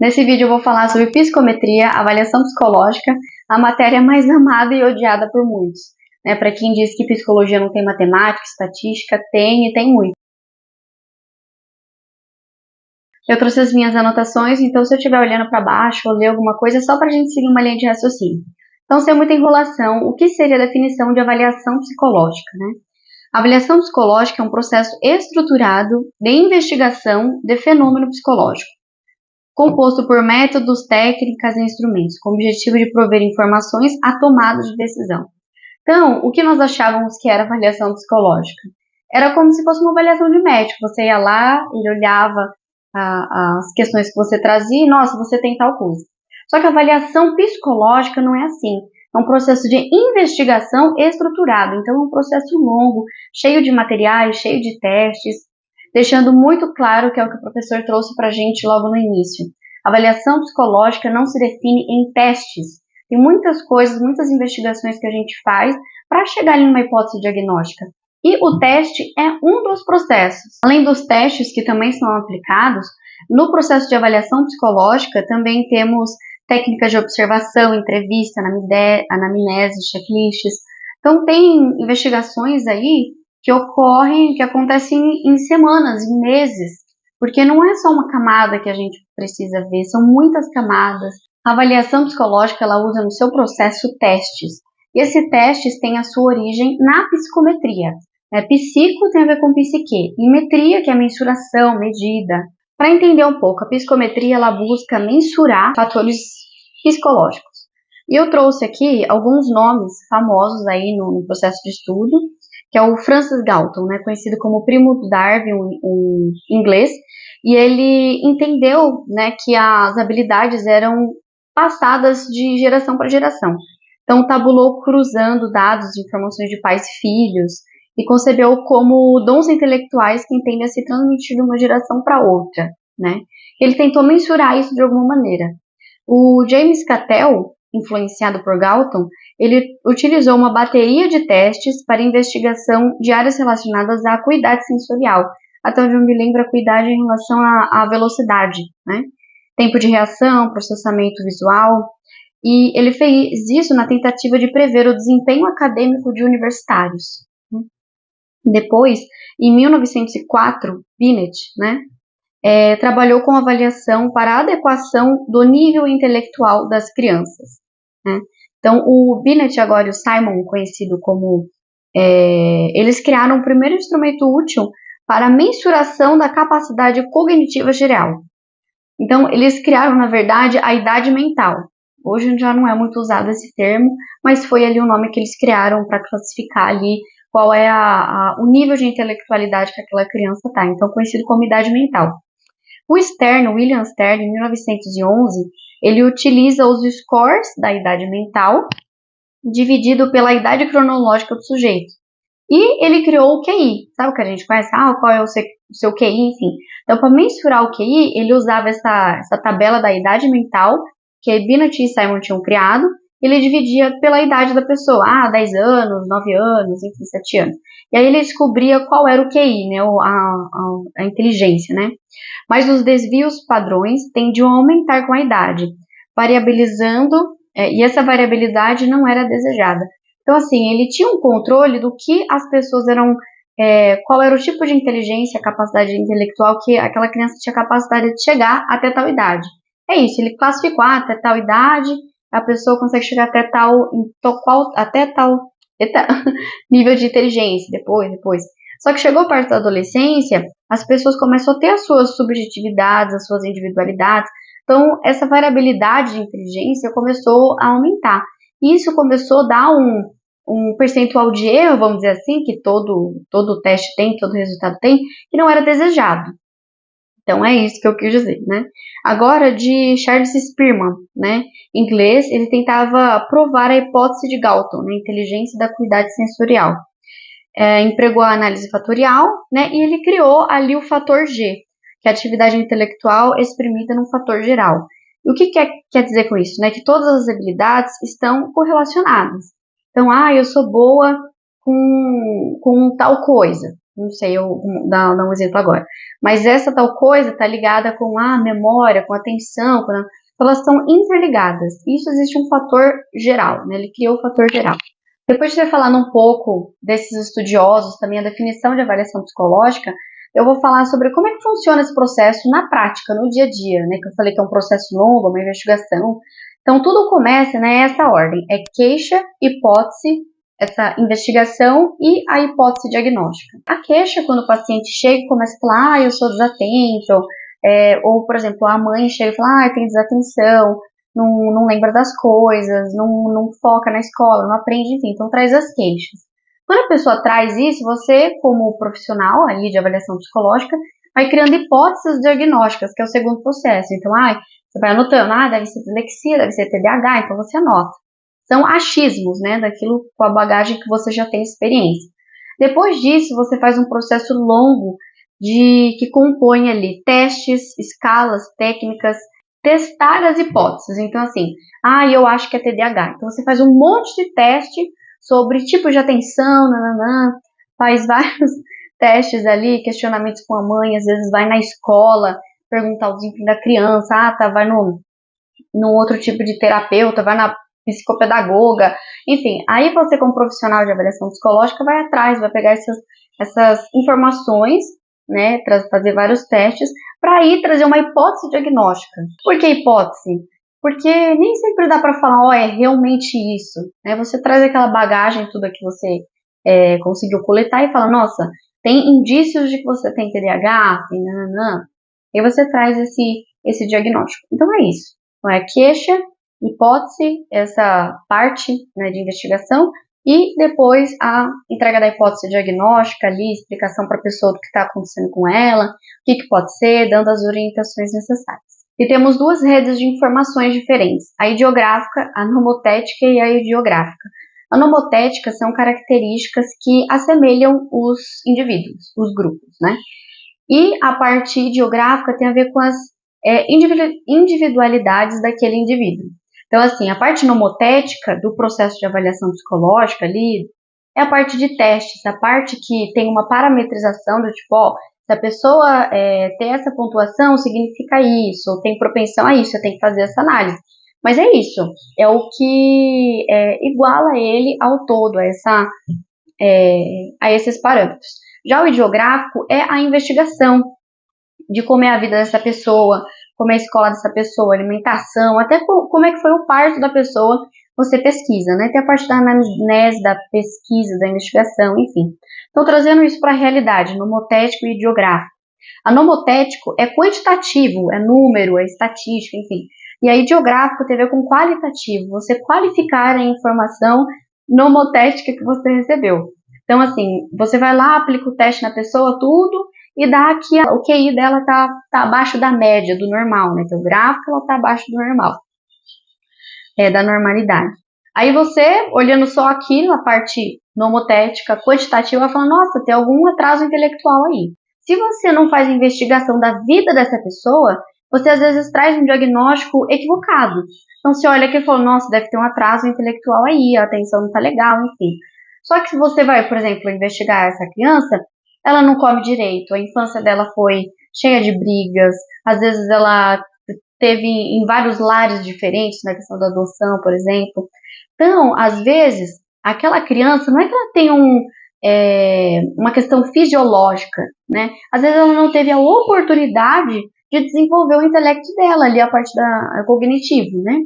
Nesse vídeo eu vou falar sobre psicometria, avaliação psicológica, a matéria mais amada e odiada por muitos. Para quem diz que psicologia não tem matemática, estatística, tem e tem muito. Eu trouxe as minhas anotações, então se eu estiver olhando para baixo ou ler alguma coisa, é só para a gente seguir uma linha de raciocínio. Então, sem muita enrolação, o que seria a definição de avaliação psicológica, A avaliação psicológica é um processo estruturado de investigação de fenômeno psicológico, composto por métodos, técnicas e instrumentos, com o objetivo de prover informações à tomada de decisão. Então, o que nós achávamos que era avaliação psicológica? Era como se fosse uma avaliação de médico. Você ia lá, ele olhava as questões que você trazia e, nossa, você tem tal coisa. Só que a avaliação psicológica não é assim. É um processo de investigação estruturado. Então, é um processo longo, cheio de materiais, cheio de testes, deixando muito claro que é o que o professor trouxe para a gente logo no início. A avaliação psicológica não se define em testes. Tem muitas coisas, muitas investigações que a gente faz para chegar em uma hipótese diagnóstica. E o teste é um dos processos. Além dos testes que também são aplicados, no processo de avaliação psicológica também temos técnicas de observação, entrevista, anamnese, checklists. Então tem investigações aí que ocorrem, que acontecem em semanas, em meses, porque não é só uma camada que a gente precisa ver, são muitas camadas. A avaliação psicológica, ela usa no seu processo testes, e esses testes têm a sua origem na psicometria. Psico tem a ver com psique, e metria, que é mensuração, medida. Para entender um pouco, a psicometria, ela busca mensurar fatores psicológicos. E eu trouxe aqui alguns nomes famosos aí no processo de estudo, que é o Francis Galton, conhecido como primo do Darwin, um inglês, e ele entendeu que as habilidades eram passadas de geração para geração. Então, tabulou cruzando dados de informações de pais e filhos e concebeu como dons intelectuais que tendem a se transmitir de uma geração para outra. Ele tentou mensurar isso de alguma maneira. O James Cattell, influenciado por Galton, ele utilizou uma bateria de testes para investigação de áreas relacionadas à acuidade sensorial. Até onde eu me lembro, a acuidade em relação à velocidade, tempo de reação, processamento visual. E ele fez isso na tentativa de prever o desempenho acadêmico de universitários. Depois, em 1904, Binet, trabalhou com avaliação para a adequação do nível intelectual das crianças. Então, o Binet agora e o Simon, conhecido como... eles criaram o primeiro instrumento útil para a mensuração da capacidade cognitiva geral. Então, eles criaram, na verdade, a idade mental. Hoje já não é muito usado esse termo, mas foi ali o nome que eles criaram para classificar ali qual é o nível de intelectualidade que aquela criança está. Então, conhecido como idade mental. O Stern, William Stern, em 1911, ele utiliza os scores da idade mental dividido pela idade cronológica do sujeito. E ele criou o QI. Sabe o que a gente conhece? Qual é o seu QI, enfim. Então, para mensurar o QI, ele usava essa tabela da idade mental que Binet e Simon tinham criado. Ele dividia pela idade da pessoa, 10 anos, 9 anos, enfim, 7 anos. E aí ele descobria qual era o QI, a inteligência, Mas os desvios padrões tendiam a aumentar com a idade, variabilizando, e essa variabilidade não era desejada. Então, assim, ele tinha um controle do que as pessoas eram, qual era o tipo de inteligência, capacidade intelectual que aquela criança tinha capacidade de chegar até tal idade. É isso, ele classificou até tal idade, a pessoa consegue chegar até tal nível de inteligência, depois. Só que chegou perto da adolescência, as pessoas começam a ter as suas subjetividades, as suas individualidades. Então, essa variabilidade de inteligência começou a aumentar. E isso começou a dar um percentual de erro, vamos dizer assim, que todo teste tem, todo resultado tem, que não era desejado. Então, é isso que eu quis dizer, Agora, de Charles Spearman, inglês, ele tentava provar a hipótese de Galton, inteligência da acuidade sensorial. Empregou a análise fatorial, e ele criou ali o fator G, que é a atividade intelectual exprimida no fator geral. E o que quer dizer com isso? Que todas as habilidades estão correlacionadas. Então, eu sou boa com tal coisa. não sei, eu vou dar um exemplo agora. Mas essa tal coisa está ligada com a memória, com a atenção, então elas estão interligadas. Isso existe um fator geral, né? Ele criou o fator geral. Depois de ter falado um pouco desses estudiosos, também a definição de avaliação psicológica, eu vou falar sobre como é que funciona esse processo na prática, no dia a dia, né? Que eu falei que é um processo longo, uma investigação. Então, tudo começa nessa ordem. É queixa, hipótese, essa investigação e a hipótese diagnóstica. A queixa, quando o paciente chega e começa a falar, eu sou desatento, ou, por exemplo, a mãe chega e fala, tem desatenção, não lembra das coisas, não foca na escola, não aprende, enfim, então traz as queixas. Quando a pessoa traz isso, você, como profissional ali de avaliação psicológica, vai criando hipóteses diagnósticas, que é o segundo processo. Então, você vai anotando, deve ser dislexia, deve ser TDAH, então você anota. São achismos, né, daquilo com a bagagem que você já tem experiência. Depois disso, você faz um processo longo que compõe ali testes, escalas, técnicas, testar as hipóteses. Então, assim, eu acho que é TDAH. Então, você faz um monte de teste sobre tipos de atenção, faz vários testes ali, questionamentos com a mãe, às vezes vai na escola perguntar o desempenho da criança, vai no outro tipo de terapeuta, vai na psicopedagoga, enfim, aí você como profissional de avaliação psicológica vai atrás, vai pegar essas informações, né, fazer vários testes, para aí trazer uma hipótese diagnóstica. Por que hipótese? Porque nem sempre dá para falar, é realmente isso, né, você traz aquela bagagem, tudo que você conseguiu coletar e fala, nossa, tem indícios de que você tem TDAH, tem e você traz esse diagnóstico. Então é isso, então é queixa, hipótese, essa parte, né, de investigação, e depois a entrega da hipótese diagnóstica ali, explicação para a pessoa do que está acontecendo com ela, o que pode ser, dando as orientações necessárias. E temos duas redes de informações diferentes, a ideográfica, a nomotética e a ideográfica. A nomotética são características que assemelham os indivíduos, os grupos, né? E a parte ideográfica tem a ver com as individualidades daquele indivíduo. Então, assim, a parte nomotética do processo de avaliação psicológica ali é a parte de testes, a parte que tem uma parametrização do tipo, se a pessoa tem essa pontuação, significa isso, ou tem propensão a isso, eu tenho que fazer essa análise. Mas é isso, é o que iguala ele ao todo, a esses parâmetros. Já o ideográfico é a investigação de como é a vida dessa pessoa, como é a escola dessa pessoa, alimentação, até como é que foi o parto da pessoa, você pesquisa, né? Tem a parte da anamnese, da pesquisa, da investigação, enfim. Então, trazendo isso para a realidade, nomotético e ideográfico. A nomotético é quantitativo, é número, é estatística, enfim. E a ideográfico tem a ver com qualitativo, você qualificar a informação nomotética que você recebeu. Então, assim, você vai lá, aplica o teste na pessoa, tudo, e dá que o QI dela tá abaixo da média, do normal, né? Então, o gráfico, ela tá abaixo do normal, da normalidade. Aí você, olhando só aquilo, a parte nomotética, quantitativa, vai falando, nossa, tem algum atraso intelectual aí. Se você não faz investigação da vida dessa pessoa, você às vezes traz um diagnóstico equivocado. Então, você olha aqui e fala, nossa, deve ter um atraso intelectual aí, a atenção não tá legal, enfim. Só que se você vai, por exemplo, investigar essa criança, ela não come direito, a infância dela foi cheia de brigas, às vezes ela teve em vários lares diferentes, na questão da adoção, por exemplo. Então, às vezes, aquela criança, não é que ela tem uma questão fisiológica, né? Às vezes ela não teve a oportunidade de desenvolver o intelecto dela, ali a parte cognitivo, né?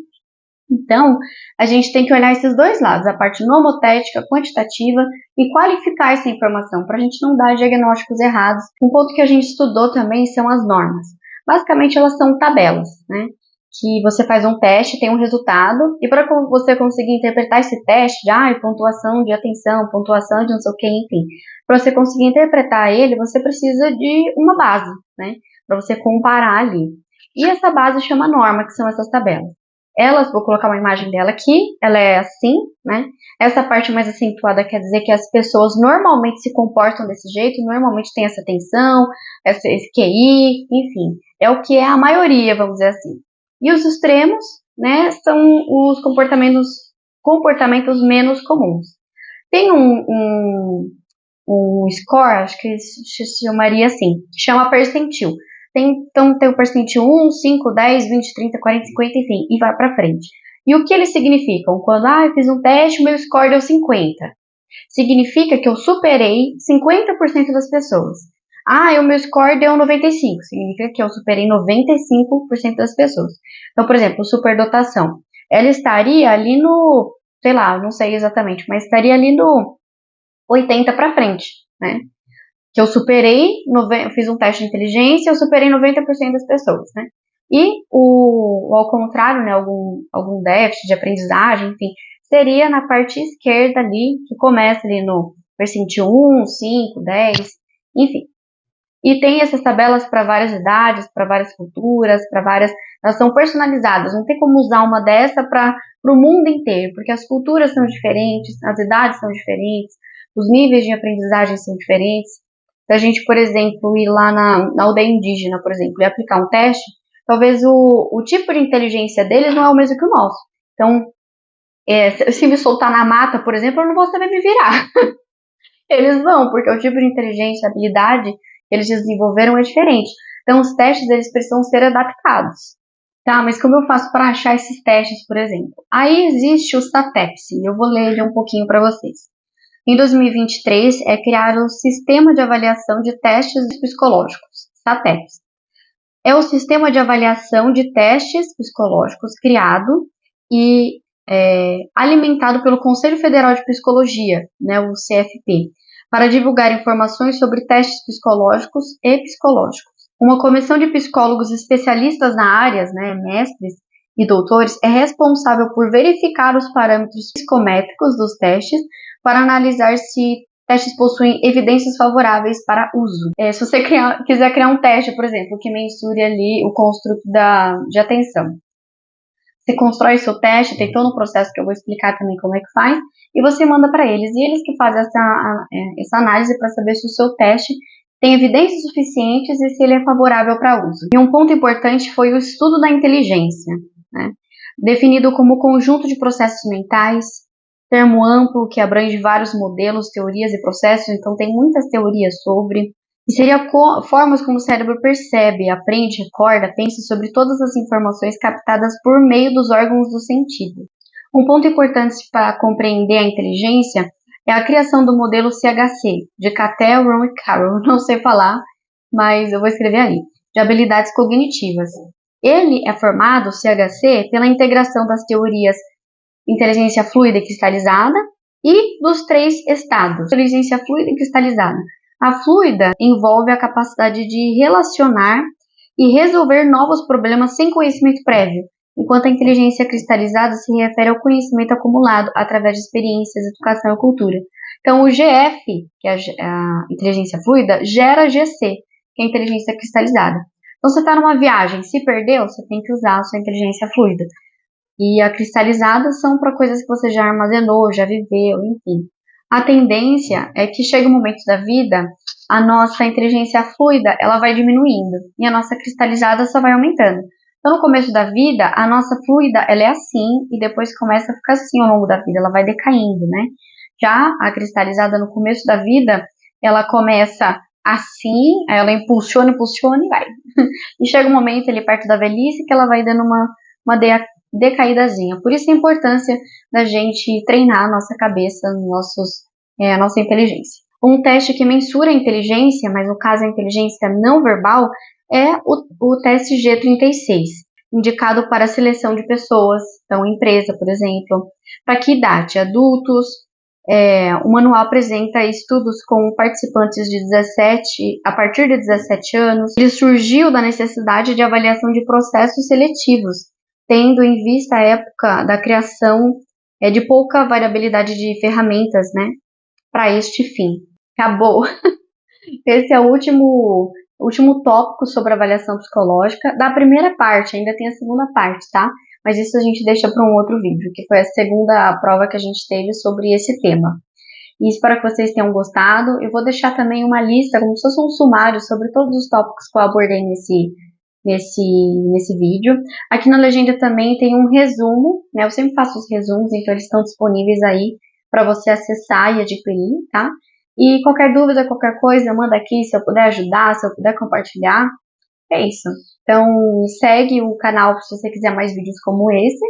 Então, a gente tem que olhar esses dois lados, a parte nomotética, quantitativa e qualificar essa informação, para a gente não dar diagnósticos errados. Um ponto que a gente estudou também são as normas. Basicamente, elas são tabelas, né? Que você faz um teste, tem um resultado, e para você conseguir interpretar esse teste de pontuação de atenção, pontuação de não sei o que, enfim, para você conseguir interpretar ele, você precisa de uma base, né? Para você comparar ali. E essa base chama norma, que são essas tabelas. Vou colocar uma imagem dela aqui, ela é assim, né? Essa parte mais acentuada quer dizer que as pessoas normalmente se comportam desse jeito, normalmente tem essa tensão, esse QI, enfim, é o que é a maioria, vamos dizer assim. E os extremos, né, são os comportamentos menos comuns. Tem um um score, acho que se chamaria assim, que chama percentil. Então tem o percentil 1, 5, 10, 20, 30, 40, 50, enfim, e vai para frente. E o que eles significam? Quando eu fiz um teste, meu score deu 50. Significa que eu superei 50% das pessoas. O meu score deu 95. Significa que eu superei 95% das pessoas. Então, por exemplo, superdotação. Ela estaria ali no, sei lá, não sei exatamente, mas estaria ali no 80 para frente, né? Que eu superei, eu fiz um teste de inteligência, eu superei 90% das pessoas, né? E ao contrário, né, algum déficit de aprendizagem, enfim, seria na parte esquerda ali, que começa ali no percentil 1, 5, 10, enfim. E tem essas tabelas para várias idades, para várias culturas, elas são personalizadas, não tem como usar uma dessa para o mundo inteiro, porque as culturas são diferentes, as idades são diferentes, os níveis de aprendizagem são diferentes. Se a gente, por exemplo, ir lá na aldeia indígena, por exemplo, e aplicar um teste, talvez o tipo de inteligência deles não é o mesmo que o nosso. Então, se me soltar na mata, por exemplo, eu não vou saber me virar. Eles vão, porque o tipo de inteligência, habilidade que eles desenvolveram é diferente. Então, os testes, eles precisam ser adaptados. Tá, mas como eu faço para achar esses testes, por exemplo? Aí existe o SATEPS, eu vou ler ele um pouquinho para vocês. Em 2023, é criado o Sistema de Avaliação de Testes Psicológicos, SATEPS. É o sistema de avaliação de testes psicológicos criado e alimentado pelo Conselho Federal de Psicologia, né, o CFP, para divulgar informações sobre testes psicológicos e psicológicos. Uma comissão de psicólogos especialistas na área, né, mestres e doutores, é responsável por verificar os parâmetros psicométricos dos testes para analisar se testes possuem evidências favoráveis para uso. Se você quiser criar um teste, por exemplo, que mensure ali o construto de atenção, você constrói o seu teste, tem todo um processo que eu vou explicar também como é que faz, e você manda para eles. E eles que fazem essa análise para saber se o seu teste tem evidências suficientes e se ele é favorável para uso. E um ponto importante foi o estudo da inteligência, né? Definido como conjunto de processos mentais, termo amplo que abrange vários modelos, teorias e processos, então tem muitas teorias sobre. E seria formas como o cérebro percebe, aprende, recorda, pensa sobre todas as informações captadas por meio dos órgãos do sentido. Um ponto importante para compreender a inteligência é a criação do modelo CHC, de Cattell, Rowan e Carroll, não sei falar, mas eu vou escrever aí, de habilidades cognitivas. Ele é formado, o CHC, pela integração das teorias inteligência fluida e cristalizada e dos 3 estados. Inteligência fluida e cristalizada. A fluida envolve a capacidade de relacionar e resolver novos problemas sem conhecimento prévio, enquanto a inteligência cristalizada se refere ao conhecimento acumulado através de experiências, educação e cultura. Então, o GF, que é a inteligência fluida, gera GC, que é a inteligência cristalizada. Então, você está numa viagem, se perdeu, você tem que usar a sua inteligência fluida. E a cristalizada são para coisas que você já armazenou, já viveu, enfim. A tendência é que chega um momento da vida, a nossa inteligência fluida, ela vai diminuindo e a nossa cristalizada só vai aumentando. Então, no começo da vida, a nossa fluida, ela é assim e depois começa a ficar assim ao longo da vida, ela vai decaindo, né? Já a cristalizada no começo da vida, ela começa assim, ela impulsiona e vai. E chega um momento ali perto da velhice que ela vai dando uma decaídazinha. Por isso a importância da gente treinar a nossa cabeça, a nossa inteligência. Um teste que mensura a inteligência, mas no caso a inteligência não verbal, é o teste G36, indicado para a seleção de pessoas, então empresa, por exemplo. Para que idade? Adultos. O manual apresenta estudos com participantes a partir de 17 anos. Ele surgiu da necessidade de avaliação de processos seletivos, tendo em vista a época da criação de pouca variabilidade de ferramentas, né, para este fim. Acabou. Esse é o último tópico sobre avaliação psicológica. Da primeira parte, ainda tem a segunda parte, tá? Mas isso a gente deixa para um outro vídeo, que foi a segunda prova que a gente teve sobre esse tema. E espero que vocês tenham gostado. Eu vou deixar também uma lista, como se fosse um sumário, sobre todos os tópicos que eu abordei nesse vídeo. Aqui na legenda também tem um resumo, né? Eu sempre faço os resumos, então eles estão disponíveis aí para você acessar e adquirir, tá? E qualquer dúvida, qualquer coisa, manda aqui, se eu puder ajudar, se eu puder compartilhar. É isso. Então, segue o canal se você quiser mais vídeos como esse.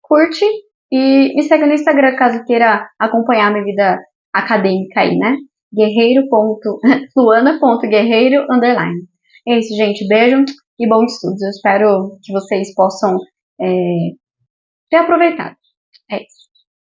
Curte e me segue no Instagram caso queira acompanhar minha vida acadêmica aí, né? Luana.guerreiro_. É isso, gente. Beijo e bons estudos. Eu espero que vocês possam ter aproveitado. É isso.